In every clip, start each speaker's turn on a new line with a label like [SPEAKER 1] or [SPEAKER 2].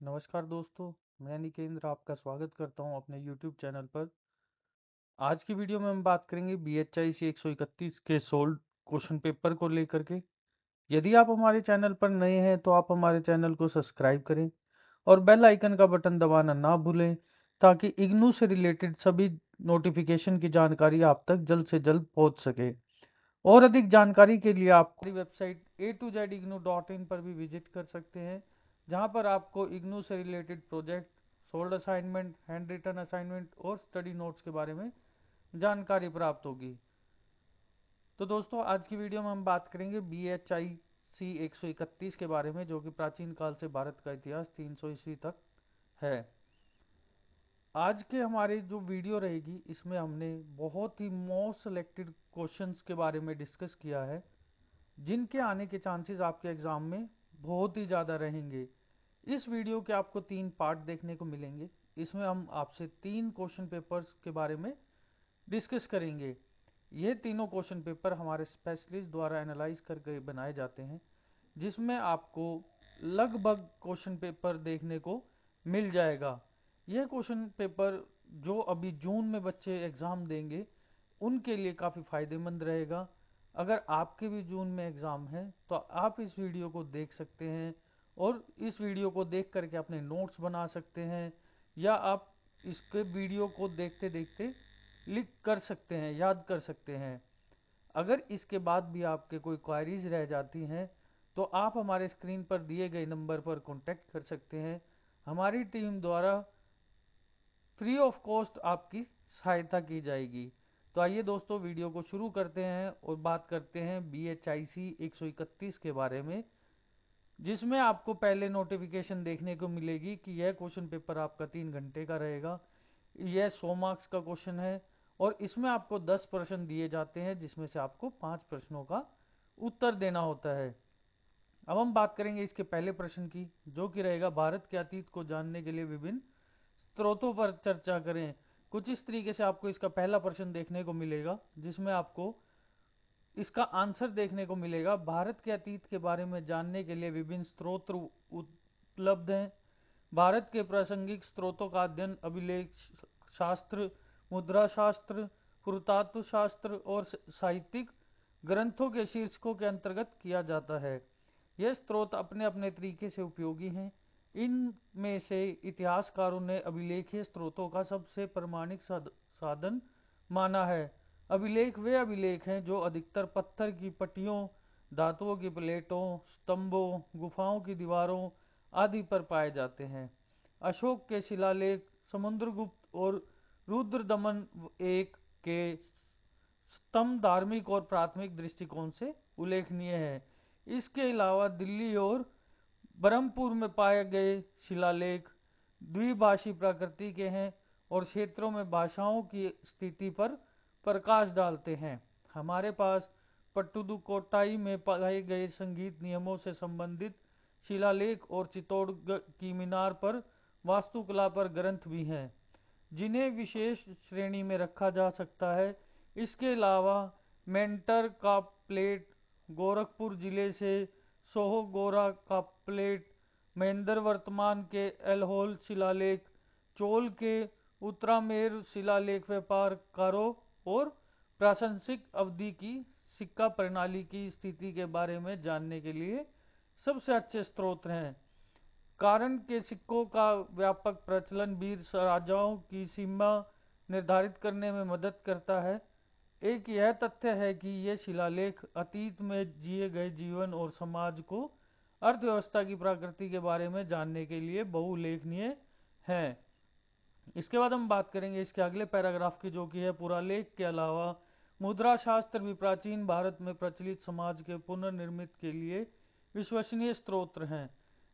[SPEAKER 1] नमस्कार दोस्तों, मैं निकेंद्र आपका स्वागत करता हूं अपने YouTube चैनल पर। आज की वीडियो में हम बात करेंगे BHIC 131 के सोल्ड क्वेश्चन पेपर को लेकर के। यदि आप हमारे चैनल पर नए हैं तो आप हमारे चैनल को सब्सक्राइब करें और बेल आइकन का बटन दबाना ना भूलें, ताकि इग्नू से रिलेटेड सभी नोटिफिकेशन की जानकारी आप तक जल्द से जल्द पहुंच सके। और अधिक जानकारी के लिए आप हमारी वेबसाइट a2zignu.in पर भी विजिट कर सकते हैं, जहां पर आपको इग्नू से related project, solved assignment, handwritten assignment और स्टडी नोट्स के बारे में जानकारी प्राप्त होगी। तो दोस्तों, आज की वीडियो में हम बात करेंगे BHIC 131 के बारे में, जो कि प्राचीन काल से भारत का इतिहास 300 ईस्वी तक है। आज के हमारे जो वीडियो रहेगी, इसमें हमने बहुत ही मोस्ट सिलेक्टेड क्वेश्चंस के बारे में डिस्कस किया है, जिनके आने के चांसेस आपके एग्जाम में बहुत ही ज़्यादा रहेंगे। इस वीडियो के आपको 3 पार्ट देखने को मिलेंगे। इसमें हम आपसे 3 क्वेश्चन पेपर्स के बारे में डिस्कस करेंगे। ये तीनों क्वेश्चन पेपर हमारे स्पेशलिस्ट द्वारा एनालाइज करके बनाए जाते हैं, जिसमें आपको लगभग क्वेश्चन पेपर देखने को मिल जाएगा। यह क्वेश्चन पेपर जो अभी जून में बच्चे एग्ज़ाम देंगे, उनके लिए काफ़ी फायदेमंद रहेगा। अगर आपके भी जून में एग्ज़ाम है तो आप इस वीडियो को देख सकते हैं और इस वीडियो को देख करके अपने नोट्स बना सकते हैं, या आप इसके वीडियो को देखते देखते लिख कर सकते हैं, याद कर सकते हैं। अगर इसके बाद भी आपके कोई क्वायरीज रह जाती हैं तो आप हमारे स्क्रीन पर दिए गए नंबर पर कॉन्टैक्ट कर सकते हैं। हमारी टीम द्वारा फ्री ऑफ कॉस्ट आपकी सहायता की जाएगी। तो आइए दोस्तों, वीडियो को शुरू करते हैं और बात करते हैं BHIC 131 के बारे में, जिसमें आपको पहले नोटिफिकेशन देखने को मिलेगी कि यह क्वेश्चन पेपर आपका 3 घंटे का रहेगा। यह 100 मार्क्स का क्वेश्चन है और इसमें आपको 10 प्रश्न दिए जाते हैं, जिसमें से आपको 5 प्रश्नों का उत्तर देना होता है। अब हम बात करेंगे इसके पहले प्रश्न की, जो कि रहेगा भारत के अतीत को जानने के लिए विभिन्न स्रोतों पर चर्चा करें। कुछ इस तरीके से आपको इसका पहला प्रश्न देखने को मिलेगा, जिसमें आपको इसका आंसर देखने को मिलेगा। भारत के अतीत के बारे में जानने के लिए विभिन्न स्रोत उपलब्ध हैं। भारत के प्रासंगिक स्रोतों का अध्ययन अभिलेख शास्त्र, मुद्रा शास्त्र, पुरातत्व शास्त्र और साहित्यिक ग्रंथों के शीर्षकों के अंतर्गत किया जाता है। ये स्रोत अपने अपने तरीके से उपयोगी हैं। इनमें से इतिहासकारों ने अभिलेखीय स्रोतों का सबसे प्रमाणिक साधन माना है। अभिलेख वे अभिलेख हैं जो अधिकतर पत्थर की पट्टियों, धातुओं की प्लेटों, स्तंभों, गुफाओं की दीवारों आदि पर पाए जाते हैं। अशोक के शिलालेख, समुद्रगुप्त और रुद्रदमन एक के स्तंभ धार्मिक और प्राथमिक दृष्टिकोण से उल्लेखनीय है। इसके अलावा दिल्ली और बरहमपुर में पाए गए शिलालेख द्विभाषी प्रकृति के हैं और क्षेत्रों में भाषाओं की स्थिति पर प्रकाश डालते हैं। हमारे पास पट्टुदुकोट्टाई में पाए गए संगीत नियमों से संबंधित शिलालेख और चित्तौड़गढ़ की मीनार पर वास्तुकला पर ग्रंथ भी हैं, जिन्हें विशेष श्रेणी में रखा जा सकता है। इसके अलावा मेंटर का प्लेट, गोरखपुर जिले से सोहगोरा का प्लेट, महेंद्र वर्तमान के एलहोल शिलालेख, चोल के उत्तरामेर शिलालेख व्यापारकारों और प्राशंसिक अवधि की सिक्का प्रणाली की स्थिति के बारे में जानने के लिए सबसे अच्छे स्रोत हैं। कारण के सिक्कों का व्यापक प्रचलन वीर राजाओं की सीमा निर्धारित करने में मदद करता है। एक यह तथ्य है कि ये शिलालेख अतीत में जिए गए जीवन और समाज को, अर्थव्यवस्था की प्रकृति के बारे में जानने के लिए बहुउल्लेखनीय हैं। इसके बाद हम बात करेंगे इसके अगले पैराग्राफ की, जो कि है पुरालेख के अलावा मुद्रा शास्त्र भी प्राचीन भारत में प्रचलित समाज के पुनर्निर्मित के लिए विश्वसनीय स्रोत हैं।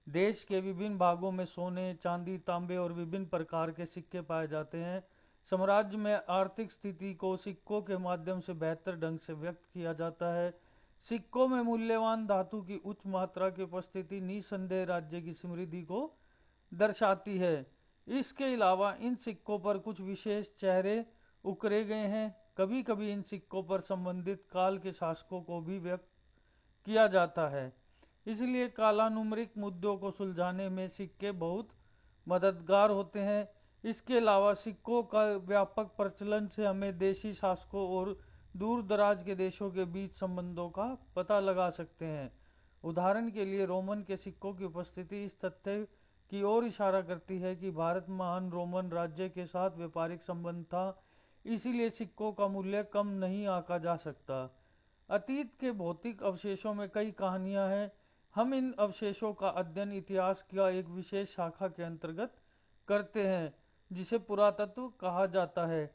[SPEAKER 1] देश के विभिन्न भागों में सोने, चांदी, तांबे और विभिन्न प्रकार के सिक्के पाए जाते हैं। साम्राज्य में आर्थिक स्थिति को सिक्कों के माध्यम से बेहतर ढंग से व्यक्त किया जाता है। सिक्कों में मूल्यवान धातु की उच्च मात्रा की उपस्थिति निसंदेह राज्य की समृद्धि को दर्शाती है। इसके अलावा इन सिक्कों पर कुछ विशेष चेहरे उकरे गए हैं। कभी कभी इन सिक्कों पर संबंधित काल के शासकों को भी व्यक्त किया जाता है। इसलिए कालानुमेरिक मुद्दों को सुलझाने में सिक्के बहुत मददगार होते हैं। इसके अलावा सिक्कों का व्यापक प्रचलन से हमें देशी शासकों और दूर दराज के देशों के बीच संबंधों का पता लगा सकते हैं। उदाहरण के लिए रोमन के सिक्कों की उपस्थिति इस तथ्य की ओर इशारा करती है कि भारत महान रोमन राज्य के साथ व्यापारिक संबंध था, इसीलिए सिक्कों का मूल्य कम नहीं आंका जा सकता। अतीत के भौतिक अवशेषों में कई कहानियां हैं। हम इन अवशेषों का अध्ययन इतिहास का एक विशेष शाखा के अंतर्गत करते हैं जिसे पुरातत्व कहा जाता है।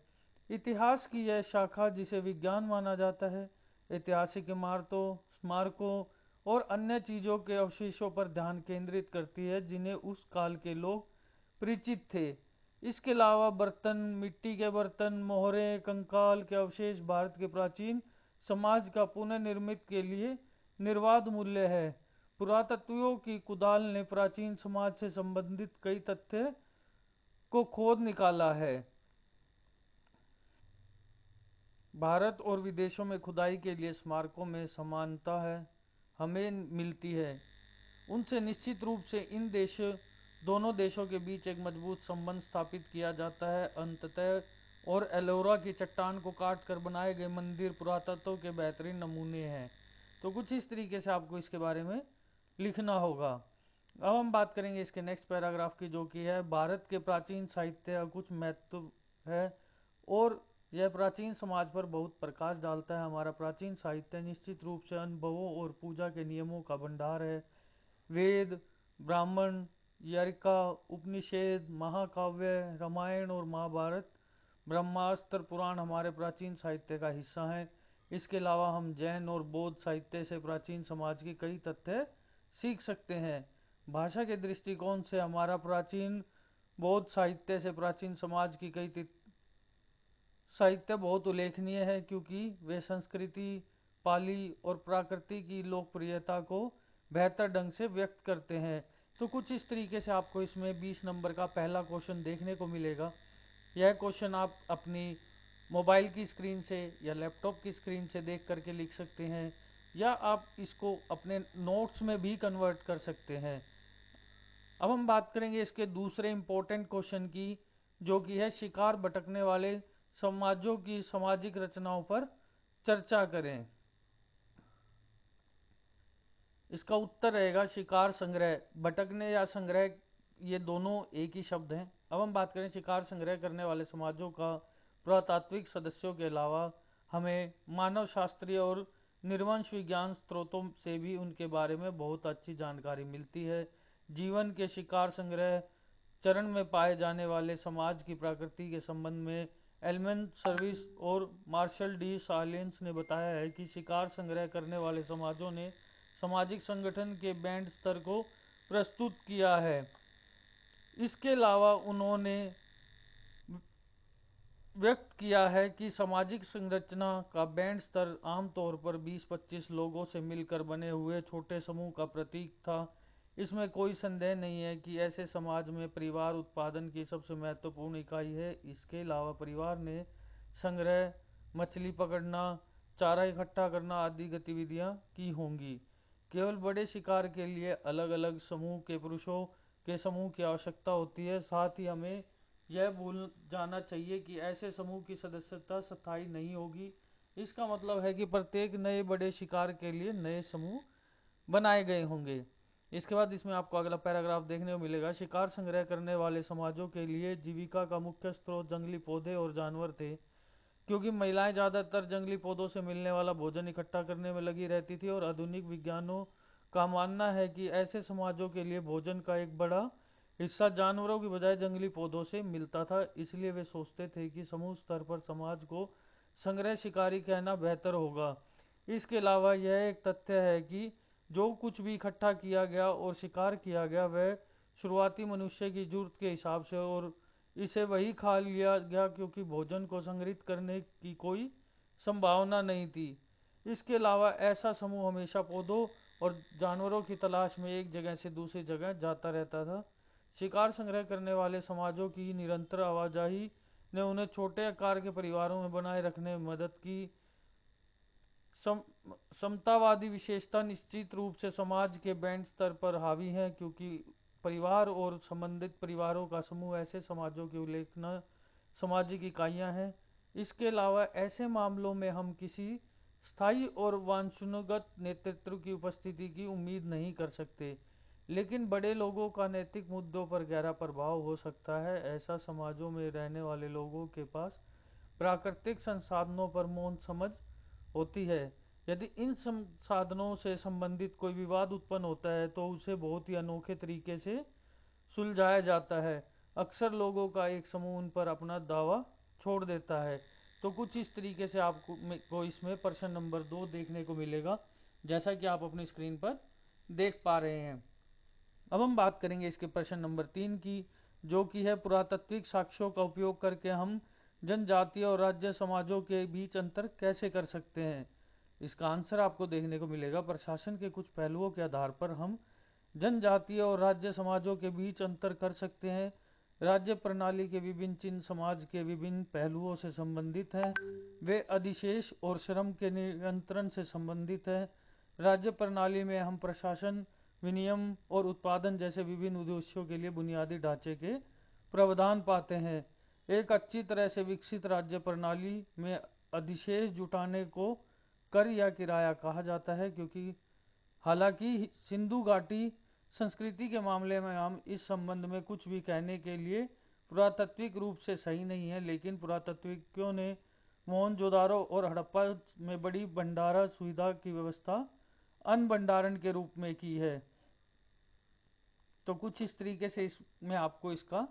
[SPEAKER 1] इतिहास की यह शाखा, जिसे विज्ञान माना जाता है, ऐतिहासिक इमारतों, स्मारकों और अन्य चीजों के अवशेषों पर ध्यान केंद्रित करती है जिन्हें उस काल के लोग परिचित थे। इसके अलावा बर्तन, मिट्टी के बर्तन, मोहरें, कंकाल के अवशेष भारत के प्राचीन समाज का पुनर्निर्मित के लिए निर्बाध मूल्य है। पुरातत्वियों की कुदाल ने प्राचीन समाज से संबंधित कई तथ्य को खोद निकाला है। भारत और विदेशों में खुदाई के लिए स्मारकों में समानता है हमें मिलती है, उनसे निश्चित रूप से इन दोनों देशों के बीच एक मजबूत संबंध स्थापित किया जाता है। अंततः और एलोरा की चट्टान को काट कर बनाए गए मंदिर पुरातत्व के बेहतरीन नमूने हैं। तो कुछ इस तरीके से आपको इसके बारे में लिखना होगा। अब हम बात करेंगे इसके नेक्स्ट पैराग्राफ की, जो कि है भारत के प्राचीन साहित्य का कुछ महत्व है और यह प्राचीन समाज पर बहुत प्रकाश डालता है। हमारा प्राचीन साहित्य निश्चित रूप से अनुभवों और पूजा के नियमों का भंडार है। वेद, ब्राह्मण, यरिका, उपनिषद, महाकाव्य, रामायण और महाभारत, ब्रह्मास्त्र पुराण हमारे प्राचीन साहित्य का हिस्सा हैं। इसके अलावा हम जैन और बौद्ध साहित्य से प्राचीन समाज के कई तथ्य सीख सकते हैं। भाषा के दृष्टिकोण से हमारा प्राचीन बौद्ध साहित्य से प्राचीन समाज की कई साहित्य बहुत उल्लेखनीय है, क्योंकि वे संस्कृति, पाली और प्रकृति की लोकप्रियता को बेहतर ढंग से व्यक्त करते हैं। तो कुछ इस तरीके से आपको इसमें 20 नंबर का पहला क्वेश्चन देखने को मिलेगा। यह क्वेश्चन आप अपनी मोबाइल की स्क्रीन से या लैपटॉप की स्क्रीन से देख करके लिख सकते हैं, या आप इसको अपने नोट्स में भी कन्वर्ट कर सकते हैं। अब हम बात करेंगे इसके दूसरे इंपॉर्टेंट क्वेश्चन की, जो कि है शिकार भटकने वाले समाजों की सामाजिक रचनाओं पर चर्चा करें। इसका उत्तर रहेगा शिकार संग्रह। भटकने या संग्रह, ये दोनों एक ही शब्द हैं। अब हम बात करें शिकार संग्रह करने वाले समाजों का पुरातात्विक सदस्यों के अलावा हमें मानव शास्त्रीय और निर्वंश विज्ञान स्रोतों से भी उनके बारे में बहुत अच्छी जानकारी मिलती है। जीवन के शिकार संग्रह चरण में पाए जाने वाले समाज की प्रकृति के संबंध में एलमन सर्विस और मार्शल डी सालियंस ने बताया है कि शिकार संग्रह करने वाले समाजों ने सामाजिक संगठन के बैंड स्तर को प्रस्तुत किया है। इसके अलावा उन्होंने व्यक्त किया है कि सामाजिक संरचना का बैंड स्तर आमतौर पर 20-25 लोगों से मिलकर बने हुए छोटे समूह का प्रतीक था। इसमें कोई संदेह नहीं है कि ऐसे समाज में परिवार उत्पादन की सबसे महत्वपूर्ण इकाई है। इसके अलावा परिवार ने संग्रह, मछली पकड़ना, चारा इकट्ठा करना आदि गतिविधियां की होंगी। केवल बड़े शिकार के लिए अलग अलग समूह के पुरुषों के समूह की आवश्यकता होती है। साथ ही हमें यह भूल जाना चाहिए कि ऐसे समूह की सदस्यता स्थायी नहीं होगी। इसका मतलब है कि प्रत्येक नए बड़े शिकार के लिए नए समूह बनाए गए होंगे। इसके बाद इसमें आपको अगला पैराग्राफ देखने को मिलेगा। शिकार संग्रह करने वाले समाजों के लिए जीविका का मुख्य स्रोत जंगली पौधे और जानवर थे, क्योंकि महिलाएं ज्यादातर जंगली पौधों से मिलने वाला भोजन इकट्ठा करने में लगी रहती थी और आधुनिक विज्ञानों का मानना है कि ऐसे समाजों के लिए भोजन का एक बड़ा हिस्सा जानवरों की बजाय जंगली पौधों से मिलता था। इसलिए वे सोचते थे कि समूह स्तर पर समाज को संग्रह शिकारी कहना बेहतर होगा। इसके अलावा यह एक तथ्य है कि जो कुछ भी इकट्ठा किया गया और शिकार किया गया वह शुरुआती मनुष्य की जरूरत के हिसाब से और इसे वही खा लिया गया, क्योंकि भोजन को संग्रहित करने की कोई संभावना नहीं थी। इसके अलावा ऐसा समूह हमेशा पौधों और जानवरों की तलाश में एक जगह से दूसरी जगह जाता रहता था। शिकार संग्रह करने वाले समाजों की निरंतर आवाजाही ने उन्हें छोटे आकार के परिवारों में बनाए रखने में मदद की। समतावादी विशेषता निश्चित रूप से समाज के बैंड स्तर पर हावी है, क्योंकि परिवार और संबंधित परिवारों का समूह ऐसे समाजों की उल्लेखना सामाजिक इकाइयां हैं। इसके अलावा ऐसे मामलों में हम किसी स्थायी और वंशानुगत नेतृत्व की उपस्थिति की उम्मीद नहीं कर सकते, लेकिन बड़े लोगों का नैतिक मुद्दों पर गहरा प्रभाव हो सकता है। ऐसा समाजों में रहने वाले लोगों के पास प्राकृतिक संसाधनों पर मौन समझ होती है। यदि इन संसाधनों से संबंधित कोई विवाद उत्पन्न होता है तो उसे बहुत ही अनोखे तरीके से सुलझाया जाता है। अक्सर लोगों का एक समूह उन पर अपना दावा छोड़ देता है। तो कुछ इस तरीके से आपको इसमें प्रश्न नंबर 2 देखने को मिलेगा, जैसा कि आप अपनी स्क्रीन पर देख पा रहे हैं। अब हम बात करेंगे इसके प्रश्न नंबर 3 की, जो कि है पुरातात्विक साक्ष्यों का उपयोग करके हम जनजातीय और राज्य समाजों के बीच अंतर कैसे कर सकते हैं। इसका आंसर आपको देखने को मिलेगा, प्रशासन के कुछ पहलुओं के आधार पर हम जनजातीय और राज्य समाजों के बीच अंतर कर सकते हैं। राज्य प्रणाली के विभिन्न चिन्ह समाज के विभिन्न पहलुओं से संबंधित हैं। वे अधिशेष और श्रम के नियंत्रण से संबंधित हैं। राज्य प्रणाली में हम प्रशासन, विनियम और उत्पादन जैसे विभिन्न उद्देश्यों के लिए बुनियादी ढांचे के प्रावधान पाते हैं। एक अच्छी तरह से विकसित राज्य प्रणाली में अधिशेष जुटाने को कर या किराया कहा जाता है, क्योंकि हालांकि सिंधु घाटी संस्कृति के मामले में हम इस संबंध में कुछ भी कहने के लिए पुरातात्विक रूप से सही नहीं है, लेकिन पुरातात्विकों ने मोहनजोदारो और हड़प्पा में बड़ी भंडारा सुविधा की व्यवस्था अन्न भंडारण के रूप में की है। तो कुछ इस तरीके से इसमें आपको इसका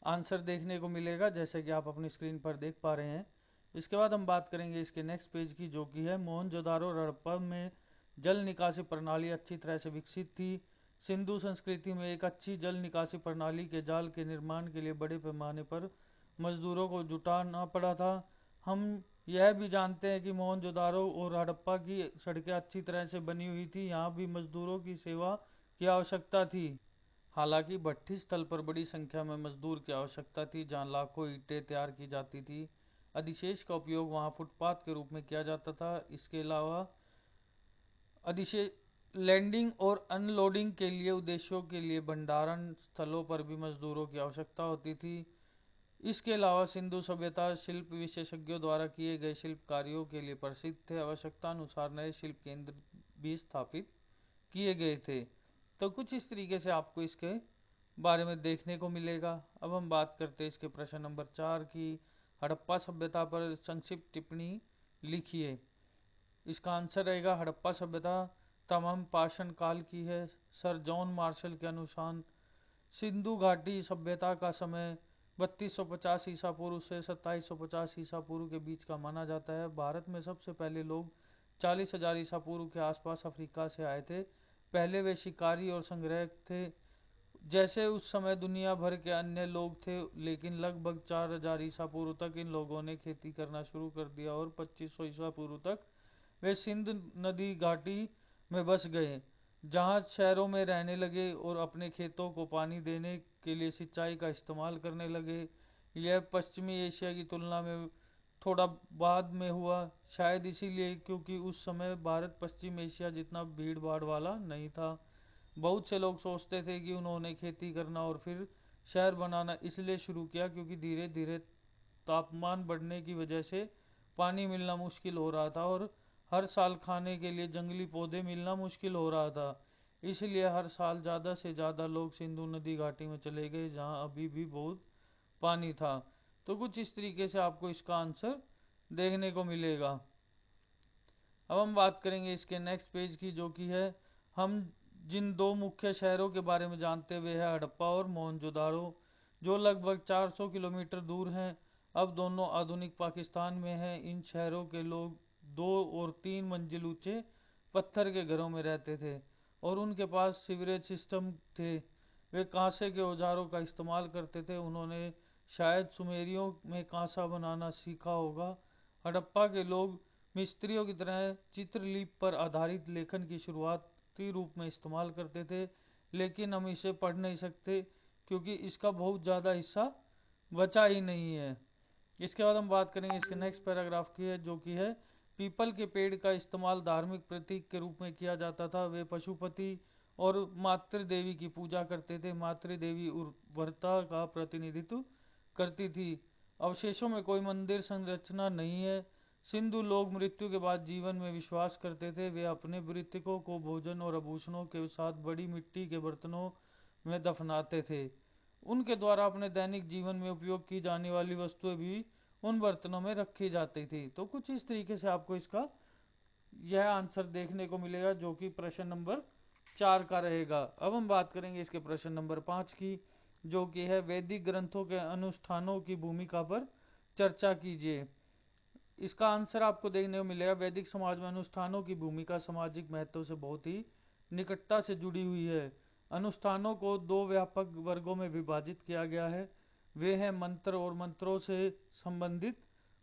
[SPEAKER 1] आंसर देखने को मिलेगा, जैसे कि आप अपनी स्क्रीन पर देख पा रहे हैं। इसके बाद हम बात करेंगे इसके नेक्स्ट पेज की, जो कि है मोहनजोदारो और हड़प्पा में जल निकासी प्रणाली अच्छी तरह से विकसित थी। सिंधु संस्कृति में एक अच्छी जल निकासी प्रणाली के जाल के निर्माण के लिए बड़े पैमाने पर मजदूरों को जुटाना पड़ा था। हम यह भी जानते हैं कि मोहनजोदारो और हड़प्पा की सड़कें अच्छी तरह से बनी हुई थी, यहाँ भी मजदूरों की सेवा की आवश्यकता थी। हालांकि भट्ठी स्थल पर बड़ी संख्या में मजदूर की आवश्यकता थी, जहां लाखों ईंटें तैयार की जाती थी। अधिशेष का उपयोग वहां फुटपाथ के रूप में किया जाता था। इसके अलावा अधिशेष लैंडिंग और अनलोडिंग के लिए उद्देश्यों के लिए भंडारण स्थलों पर भी मजदूरों की आवश्यकता होती थी। इसके अलावा सिंधु सभ्यता शिल्प विशेषज्ञों द्वारा किए गए शिल्प कार्यों के लिए प्रसिद्ध थे। आवश्यकता अनुसार नए शिल्प केंद्र भी स्थापित किए गए थे। तो कुछ इस तरीके से आपको इसके बारे में देखने को मिलेगा। अब हम बात करते हैं इसके प्रश्न नंबर 4 की, हड़प्पा सभ्यता पर संक्षिप्त टिप्पणी लिखिए। इसका आंसर रहेगा, हड़प्पा सभ्यता तमाम पाषाण काल की है। सर जॉन मार्शल के अनुसार सिंधु घाटी सभ्यता का समय 3250 ईसा पूर्व से 2750 ईसा पूर्व के बीच का माना जाता है। भारत में सबसे पहले लोग 40,000 ईसा पूर्व के आसपास अफ्रीका से आए थे। पहले वे शिकारी और संग्राहक थे, जैसे उस समय दुनिया भर के अन्य लोग थे, लेकिन लगभग 4000 ईसा पूर्व तक इन लोगों ने खेती करना शुरू कर दिया और 2500 ईसा पूर्व तक वे सिंध नदी घाटी में बस गए, जहां शहरों में रहने लगे और अपने खेतों को पानी देने के लिए सिंचाई का इस्तेमाल करने लगे। यह पश्चिमी एशिया की तुलना में थोड़ा बाद में हुआ, शायद इसीलिए क्योंकि उस समय भारत पश्चिम एशिया जितना भीड़ भाड़ वाला नहीं था। बहुत से लोग सोचते थे कि उन्होंने खेती करना और फिर शहर बनाना इसलिए शुरू किया क्योंकि धीरे धीरे तापमान बढ़ने की वजह से पानी मिलना मुश्किल हो रहा था और हर साल खाने के लिए जंगली पौधे मिलना मुश्किल हो रहा था। इसलिए हर साल ज्यादा से ज्यादा लोग सिंधु नदी घाटी में चले गए, जहां अभी भी बहुत पानी था। तो कुछ इस तरीके से आपको इसका आंसर देखने को मिलेगा। अब हम बात करेंगे इसके नेक्स्ट पेज की, जो कि है हम जिन दो मुख्य शहरों के बारे में जानते हुए है हड़प्पा और मोहनजोदारो, जो लगभग 400 किलोमीटर दूर हैं। अब दोनों आधुनिक पाकिस्तान में हैं। इन शहरों के लोग 2 और 3 मंजिल ऊंचे पत्थर के घरों में रहते थे और उनके पास सीवरेज सिस्टम थे। वे कांसे के औजारों का इस्तेमाल करते थे। उन्होंने शायद सुमेरियों में कांसा बनाना सीखा होगा। हड़प्पा के लोग मिस्त्रियों की तरह चित्रलिपि पर आधारित लेखन की शुरुआती रूप में इस्तेमाल करते थे, लेकिन हम इसे पढ़ नहीं सकते क्योंकि इसका बहुत ज़्यादा हिस्सा बचा ही नहीं है। इसके बाद हम बात करेंगे इसके नेक्स्ट पैराग्राफ की है, जो कि है पीपल के पेड़ का इस्तेमाल धार्मिक प्रतीक के रूप में किया जाता था। वे पशुपति और मातृ देवी की पूजा करते थे। मातृ देवी उर्वरता का प्रतिनिधित्व करती थी। अवशेषों में कोई मंदिर संरचना नहीं है। सिंधु लोग मृत्यु के बाद जीवन में विश्वास करते थे। वे अपने मृतकों को भोजन और आभूषणों के साथ बड़ी मिट्टी के बर्तनों में दफनाते थे। उनके द्वारा अपने दैनिक जीवन में उपयोग की जाने वाली वस्तुएं भी उन बर्तनों में रखी जाती थी। तो कुछ इस तरीके से आपको इसका यह आंसर देखने को मिलेगा, जो कि प्रश्न नंबर 4 का रहेगा। अब हम बात करेंगे इसके प्रश्न नंबर 5 की, जो कि है वैदिक ग्रंथों के अनुष्ठानों की भूमिका पर चर्चा कीजिए। इसका आंसर आपको देखने को मिलेगा, वैदिक समाज में अनुष्ठानों की भूमिका सामाजिक महत्व से बहुत ही निकटता से जुड़ी हुई है। अनुष्ठानों को दो व्यापक वर्गों में विभाजित किया गया है। वे हैं मंत्र और मंत्रों से संबंधित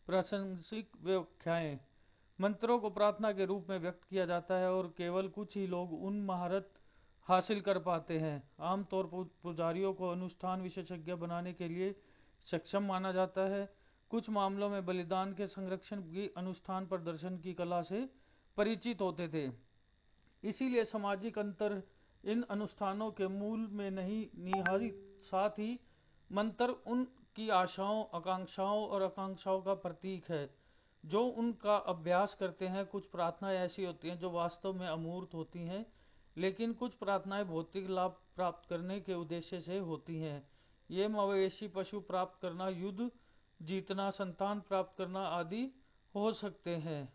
[SPEAKER 1] प्रासंगिक व्याख्याएं। मंत्रों को प्रार्थना के रूप में व्यक्त किया जाता है और केवल कुछ ही लोग उन महारत हासिल कर पाते हैं। आमतौर पर पुजारियों को अनुष्ठान विशेषज्ञ बनाने के लिए सक्षम माना जाता है। कुछ मामलों में बलिदान के संरक्षण की अनुष्ठान प्रदर्शन की कला से परिचित होते थे। इसीलिए सामाजिक अंतर इन अनुष्ठानों के मूल में नहीं निहित, साथ ही मंत्र उनकी आशाओं आकांक्षाओं का प्रतीक है जो उनका अभ्यास करते हैं। कुछ प्रार्थनाएं ऐसी होती हैं जो वास्तव में अमूर्त होती हैं, लेकिन कुछ प्रार्थनाएं भौतिक लाभ प्राप्त करने के उद्देश्य से होती हैं। ये मवेशी पशु प्राप्त करना, युद्ध जीतना, संतान प्राप्त करना आदि हो सकते हैं।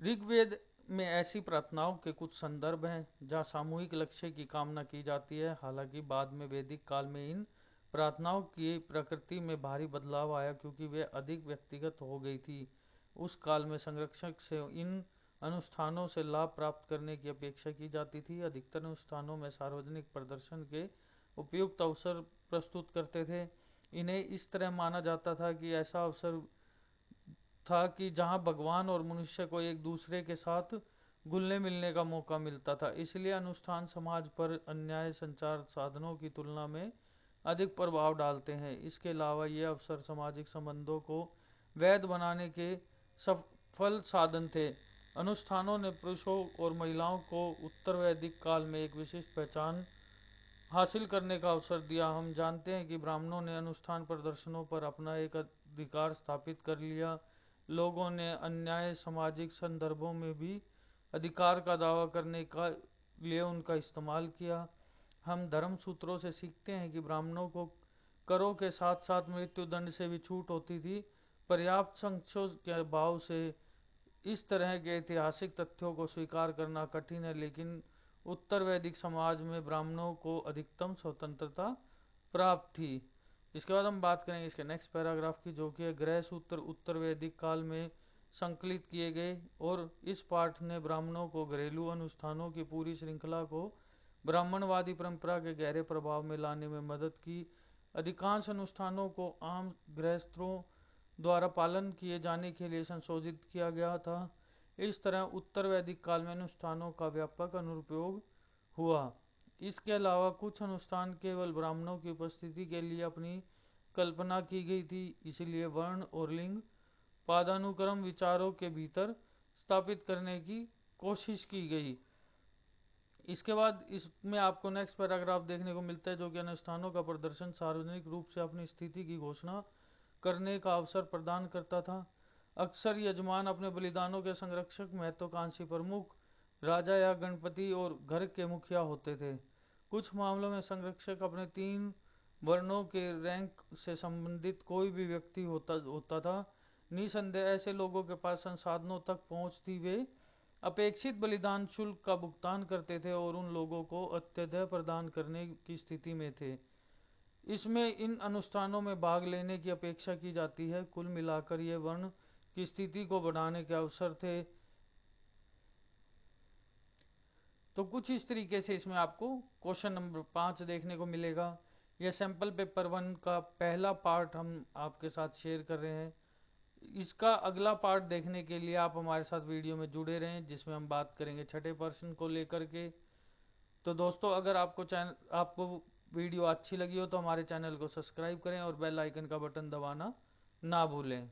[SPEAKER 1] ऋग्वेद में ऐसी प्रार्थनाओं के कुछ संदर्भ हैं जहाँ सामूहिक लक्ष्य की कामना की जाती है। हालांकि बाद में वैदिक काल में इन प्रार्थनाओं की प्रकृति में भारी बदलाव आया, क्योंकि वे अधिक व्यक्तिगत हो गई थी। उस काल में संरक्षक से इन अनुष्ठानों से लाभ प्राप्त करने की अपेक्षा की जाती थी। अधिकतर अनुष्ठानों में सार्वजनिक प्रदर्शन के उपयुक्त अवसर प्रस्तुत करते थे। इन्हें इस तरह माना जाता था कि ऐसा अवसर था कि जहां भगवान और मनुष्य को एक दूसरे के साथ घुलने मिलने का मौका मिलता था। इसलिए अनुष्ठान समाज पर अन्य संचार साधनों की तुलना में अधिक प्रभाव डालते हैं। इसके अलावा ये अवसर सामाजिक संबंधों को वैध बनाने के सफल साधन थे। अनुष्ठानों ने पुरुषों और महिलाओं को उत्तर वैदिक काल में एक विशिष्ट पहचान हासिल करने का अवसर दिया। हम जानते हैं कि ब्राह्मणों ने अनुष्ठान प्रदर्शनों पर अपना एक अधिकार स्थापित कर लिया। लोगों ने अन्य सामाजिक संदर्भों में भी अधिकार का दावा करने का लिए उनका इस्तेमाल किया। हम धर्म सूत्रों से सीखते हैं कि ब्राह्मणों को करों के साथ साथ मृत्यु दंड से भी छूट होती थी। पर्याप्त संशोधन के अभाव से इस तरह के ऐतिहासिक तथ्यों को स्वीकार करना कठिन है, लेकिन उत्तर वैदिक समाज में ब्राह्मणों को अधिकतम स्वतंत्रता प्राप्त थी। इसके बाद हम बात करेंगे इसके नेक्स्ट पैराग्राफ की, जो कि है गृह सूत्र उत्तर वैदिक काल में संकलित किए गए। और इस पाठ ने ब्राह्मणों को घरेलू अनुष्ठानों की पूरी श्रृंखला को ब्राह्मणवादी परंपरा के गहरे प्रभाव में लाने में मदद की। अधिकांश अनुष्ठानों को आम गृहस्थों द्वारा पालन किए जाने के लिए संशोधित किया गया था। इस तरह उत्तर वैदिक काल में अनुष्ठानों का व्यापक अनुप्रयोग हुआ। इसके अलावा कुछ अनुष्ठान केवल ब्राह्मणों की उपस्थिति के लिए अपनी कल्पना की गई थी, इसलिए वर्ण और लिंग पदानुक्रम विचारों के भीतर स्थापित करने की कोशिश की गई। इसके बाद इसमें आपको नेक्स्ट पैराग्राफ देखने को मिलता है, जो कि अनुष्ठानों का प्रदर्शन सार्वजनिक रूप से अपनी स्थिति की घोषणा करने का अवसर प्रदान करता था। अक्सर यजमान अपने बलिदानों के संरक्षक, महत्वाकांक्षी प्रमुख, राजा या गणपति और घर के मुखिया होते थे। कुछ मामलों में संरक्षक अपने 3 वर्णों के रैंक से संबंधित कोई भी व्यक्ति होता था। निसंदेह ऐसे लोगों के पास संसाधनों तक पहुंच थी। वे अपेक्षित बलिदान शुल्क का भुगतान करते थे और उन लोगों को अत्यधिक प्रदान करने की स्थिति में थे। इसमें इन अनुष्ठानों में भाग लेने की अपेक्षा की जाती है। कुल मिलाकर ये वर्ण की स्थिति को बढ़ाने के अवसर थे। तो कुछ इस तरीके से इसमें आपको क्वेश्चन नंबर 5 देखने को मिलेगा। यह सैंपल पेपर 1 का पहला पार्ट हम आपके साथ शेयर कर रहे हैं। इसका अगला पार्ट देखने के लिए आप हमारे साथ वीडियो में जुड़े रहें, जिसमें हम बात करेंगे छठे प्रश्न को लेकर के। तो दोस्तों, अगर आपको वीडियो अच्छी लगी हो तो हमारे चैनल को सब्सक्राइब करें और बेल आइकन का बटन दबाना ना भूलें।